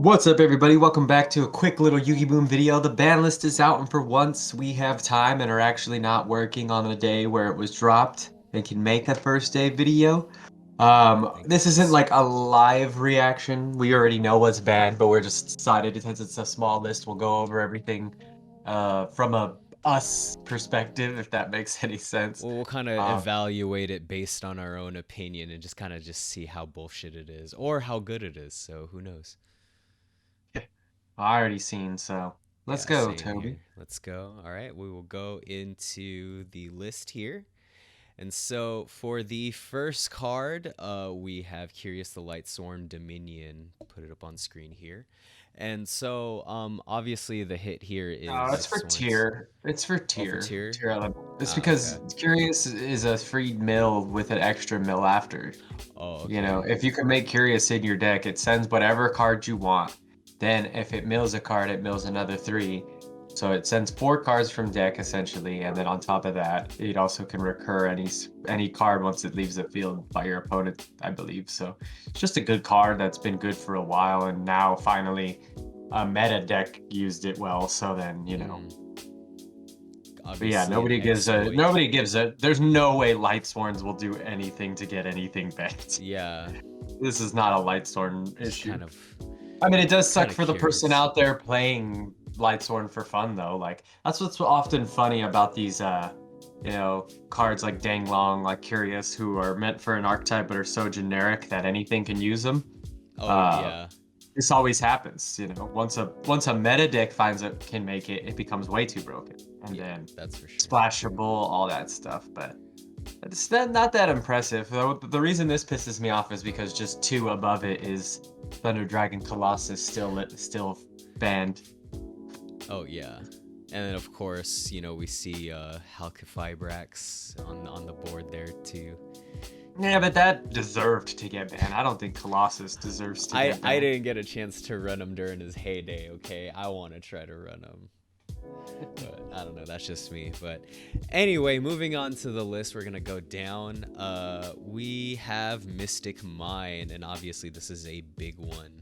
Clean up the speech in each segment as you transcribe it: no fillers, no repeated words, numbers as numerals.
What's up, everybody? Welcome back to a quick little YuGiBOOM video. The ban list is out, and for once we have time and are actually not working on the day where it was dropped and can make a first day video. Thank This isn't goodness. like a live reaction. We already know what's banned, but we're just decided since it's a small list, we'll go over everything from a us perspective, if that makes any sense. Well, we'll kind of Um, evaluate it based on our own opinion and just kind of just see how bullshit it is or how good it is. So who knows? I already seen, so let's Yeah, go, same Toby. here. Let's go. All right, we will go into the list here. And so for the first card, we have Curious the Lightsworn Dominion. Put it up on screen here. And so obviously the hit here No, is it's for Lightsworn's. tier. It's for Oh, for tier. tier? Tier element. It's Ah, okay. because Curious is a free mill with an extra mill after. Oh, You know, okay. if you can make Curious in your deck, it sends whatever card you want. Then if it mills a card, it mills another three. So it sends four cards from deck essentially, and then on top of that, it also can recur any card once it leaves the field by your opponent, I believe. So it's just a good card that's been good for a while, and now finally a meta deck used it well. So then, Mm, but yeah, obviously an nobody exploit. gives a there's no way Lightsworns will do anything to get anything banked. Yeah, This is not a Lightsworn just issue. kind of I mean, it does suck kind of for the person curious. out there playing Lightsworn for fun though. Like that's what's often funny about these cards like Danglong, like Curious, who are meant for an archetype but are so generic that anything can use them. Oh Uh yeah, this always happens, once a meta deck finds it can make it, it becomes way too broken. And yeah, then that's for sure. splashable, all that stuff. But not that impressive. The reason this pisses me off is because just two above it is Thunder Dragon Colossus still banned. Oh yeah, and then of course we see Halqifibrax on the board there too. Yeah, but that deserved to get banned. I don't think Colossus deserves to get I banned. didn't get a chance to run him during his heyday. Okay, I want to try to run him. But I don't know, that's just me. But anyway, moving on to the list, we're gonna go down. We have Mystic Mine, and obviously this is a big one.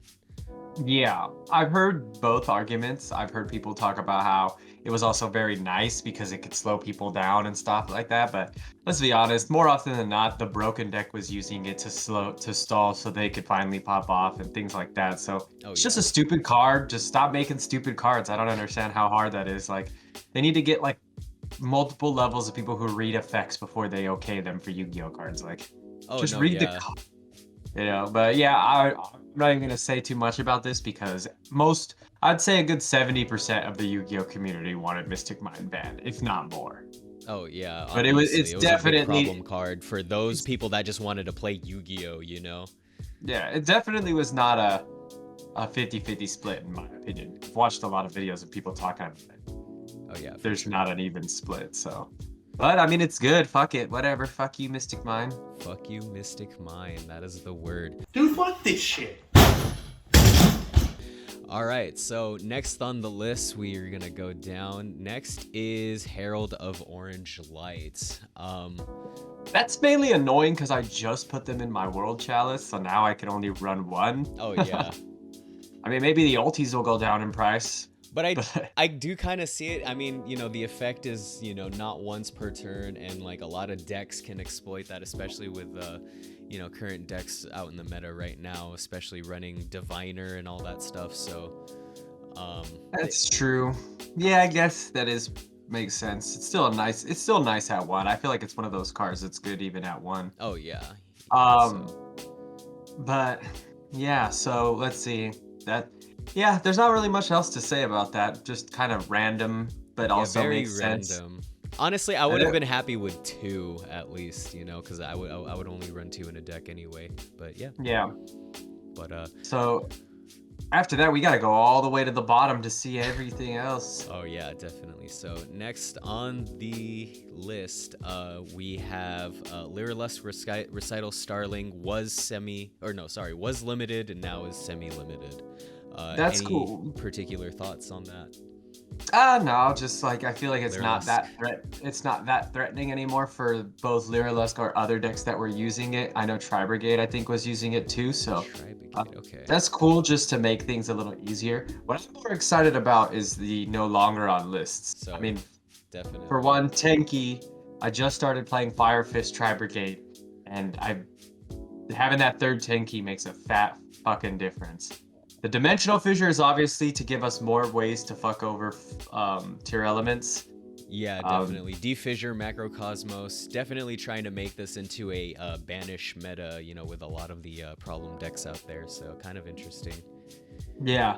Yeah, I've heard both arguments. I've heard people talk about how it was also very nice because it could slow people down and stuff like that. But let's be honest, more often than not, the broken deck was using it to stall so they could finally pop off and things like that. So Oh it's just a yeah. stupid card. Just stop making stupid cards. I don't understand how hard that is. Like they need to get like multiple levels of people who read effects before they okay them for Yu-Gi-Oh cards. Like Oh just no, read the yeah. but yeah, I'm not even gonna say too much about this because I'd say a good 70% of the Yu-Gi-Oh community wanted Mystic Mind banned, if not more. Oh yeah, But obviously. it's It was a big definitely, problem card for those it's, people that just wanted to play Yu-Gi-Oh, you know? yeah, it definitely was not a 50-50 split in my opinion. I've watched a lot of videos of people talking about it. Oh yeah, for There's sure. not an even split, so. But I mean, it's good. Fuck it, whatever. Fuck you, Mystic Mind. Fuck you, Mystic Mine. That is the word. Dude, fuck this shit. All right, so next on the list, we are gonna go down. Next is Herald of Orange Light. That's mainly annoying because I just put them in my World Chalice, so now I can only run one. Oh yeah, I mean, maybe the ultis will go down in price, but I but I do kind of see it. I mean, the effect is not once per turn, and like a lot of decks can exploit that, especially with current decks out in the meta right now, especially running Diviner and all that stuff. So um, that's true. Yeah, I guess that is makes sense. It's still nice at one. I feel like it's one of those cards that's good even at one. oh yeah, Um, so but yeah, so let's see. That yeah, there's not really much else to say about that. Just kind of random, but yeah, also very makes sense. random. Honestly, I I would have don't- been happy with two at least, because I would only run two in a deck anyway. But yeah, Yeah. but So after that, we gotta go all the way to the bottom to see everything else. oh yeah, definitely. So next on the list, we have Lyralust Recital Starling was limited and now is semi-limited. That's Any cool. particular thoughts on that? No, just like I feel like Lyrilisk. it's not that threatening anymore for both Lyrilusk or other decks that were using it. I know Tri-Brigade I think was using it too, so uh, Tribigate. Okay. that's cool just to make things a little easier. What I'm more excited about is the no longer on lists. I So mean, for definitely. one, Tenki, I just started playing Fire Fist Tri-Brigade, and I having that third Tenki makes a fat fucking difference. The dimensional fissure is obviously to give us more ways to fuck over tier elements. Yeah, Um, definitely. Defissure, Macrocosmos, definitely trying to make this into a banish meta, with a lot of the problem decks out there. So kind of interesting. yeah.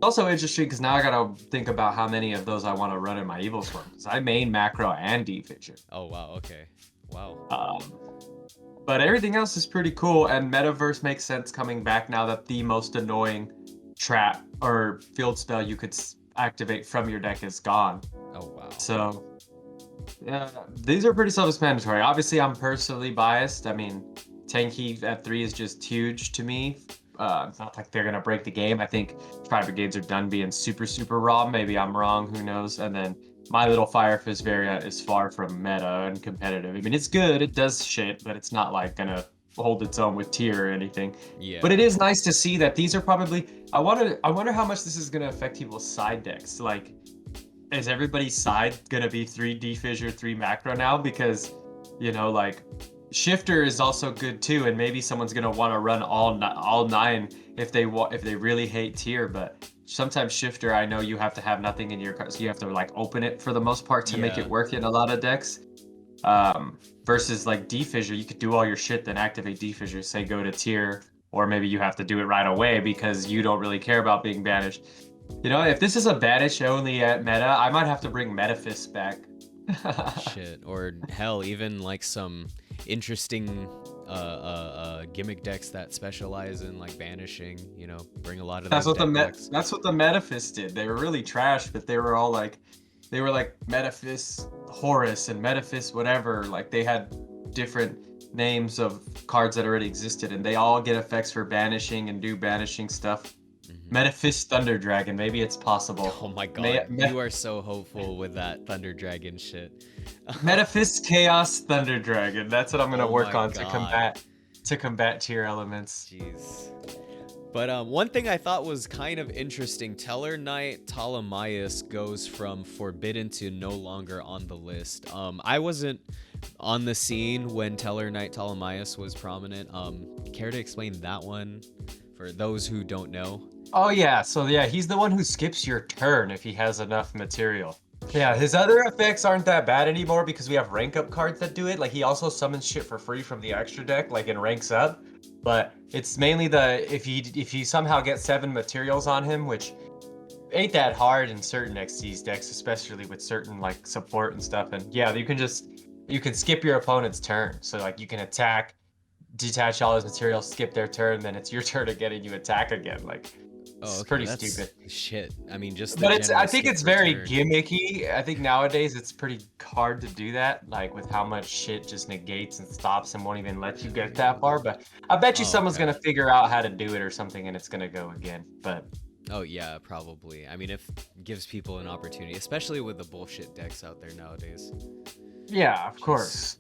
Also interesting because now I gotta think about how many of those I want to run in my Evil Swarm because I main macro and D fissure. Oh, wow. Okay. Wow. Um, but everything else is pretty cool, and Metaverse makes sense coming back now that the most annoying trap or field spell you could activate from your deck is gone. Oh, wow. So yeah, these are pretty self-explanatory. Obviously, I'm personally biased. I mean, Tanky at 3 is just huge to me. It's not like they're gonna break the game. I think Tri Brigades are done being super, super raw. Maybe I'm wrong. Who knows? And then my little Fire Fist variant is far from meta and competitive. I mean, it's good. It does shit, but it's not like gonna hold its own with tier or anything. But Yeah. it is nice to see that these are probably. I wonder how much this is gonna affect people's side decks. Like, is everybody's side gonna be 3D fissure 3 macro now? Because like shifter is also good too, and maybe someone's gonna want to run all nine if they really hate tier. But sometimes shifter, I know you have to have nothing in your card, so you have to like open it for the most part to make it Yeah. work in a lot of decks. Versus like D fissure, you could do all your shit then activate D fissure, say go to tier, or maybe you have to do it right away because you don't really care about being banished. If this is a banish only at meta, I might have to bring Metaphys back. Shit. Or hell, even like some interesting gimmick decks that specialize in like banishing, bring a lot of those deck looks. That's what the Metaphys did. They were really trash, but they were like Metaphys Horus and Metaphys whatever. Like they had different names of cards that already existed, and they all get effects for banishing and do banishing stuff. Mhm. Metaphys Thunder Dragon, maybe it's possible. Oh my May, god, me, you are so hopeful with that Thunder Dragon shit. Metaphys Chaos Thunder Dragon. That's what I'm gonna Oh work my on god. to combat tier elements. Jeez. But one thing I thought was kind of interesting, Teller Knight Ptolemaeus goes from forbidden to no longer on the list. I wasn't on the scene when Teller Knight Ptolemaeus was prominent. Care to explain that one for those who don't know? Oh yeah, so yeah, he's the one who skips your turn if he has enough material. Yeah, his other effects aren't that bad anymore because we have rank up cards that do it. Like he also summons shit for free from the extra deck, like in ranks up. But it's mainly if he somehow gets 7 materials on him, which ain't that hard in certain XC's decks, especially with certain like support and stuff. And yeah, you can skip your opponent's turn. So like you can attack, detach all his materials, skip their turn, then it's your turn again and you attack again. Like Oh, it's okay, pretty that's stupid. shit. I mean, just the But I general think skip it's very return. gimmicky. I think nowadays it's pretty hard to do that, like with how much shit just negates and stops and won't even let you get that far. But I bet you Oh, someone's okay. gonna figure out how to do it or something and it's gonna go again. But Oh yeah, probably. I mean, if gives people an opportunity, especially with the bullshit decks out there nowadays. yeah, of Just course.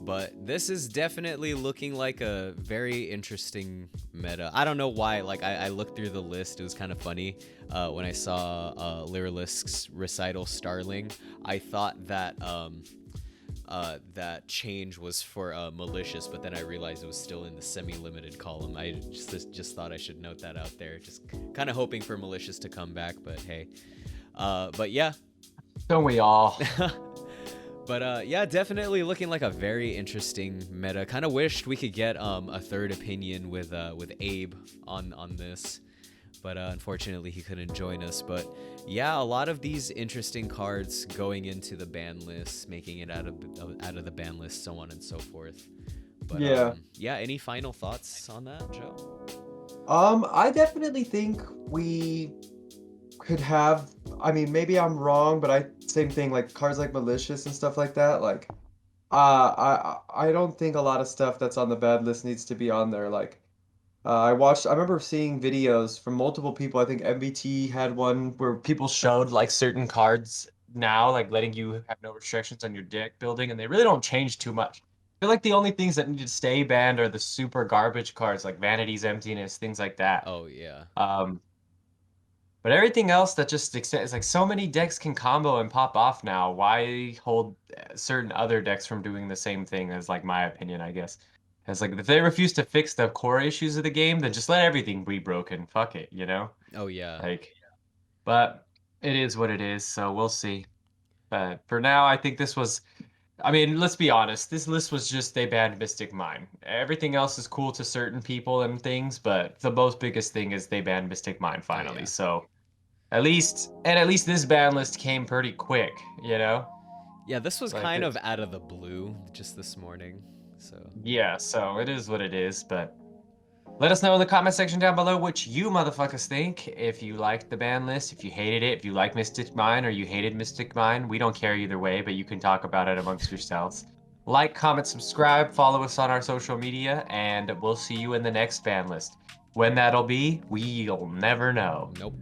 but this is definitely looking like a very interesting meta. I don't know why. Like I looked through the list. It was kind of funny when I saw Lyrilisk's recital Starling. I thought that that change was for malicious, but then I realized it was still in the semi-limited column. I just thought I should note that out there. Just kind of hoping for malicious to come back, but hey. But yeah. Don't we all? But yeah, definitely looking like a very interesting meta. Kind of wished we could get a third opinion with Abe on this, but unfortunately he couldn't join us. But yeah, a lot of these interesting cards going into the ban list, making it out of the ban list, so on and so forth. But Yeah. yeah, any final thoughts on that, Joe? I definitely think we could have. I mean, maybe I'm wrong, but same thing like cards like malicious and stuff like that. Like, I don't think a lot of stuff that's on the bad list needs to be on there. Like, I remember seeing videos from multiple people. I think MBT had one where people showed like certain cards now, like letting you have no restrictions on your deck building, and they really don't change too much. I feel like the only things that need to stay banned are the super garbage cards like Vanity's Emptiness, things like that. Oh yeah. Um, but everything else that just extends, like so many decks can combo and pop off now. Why hold certain other decks from doing the same thing is like my opinion, I guess. It's like if they refuse to fix the core issues of the game, then just let everything be broken. Fuck it, you know? Oh yeah. Like, but it is what it is, so we'll see. But for now, I think this was, I mean, let's be honest, this list was just they banned Mystic Mine. Everything else is cool to certain people and things, but the most biggest thing is they banned Mystic Mine Oh finally. yeah. So at least this ban list came pretty quick, you know? Yeah, this was Like kind of it, out of the blue just this morning. So, yeah, so it is what it is, but let us know in the comment section down below what you motherfuckers think. If you liked the ban list, if you hated it, if you like Mystic Mine or you hated Mystic Mine, we don't care either way, but you can talk about it amongst yourselves. Like, comment, subscribe, follow us on our social media, and we'll see you in the next ban list. When that'll be, we'll never know. nope.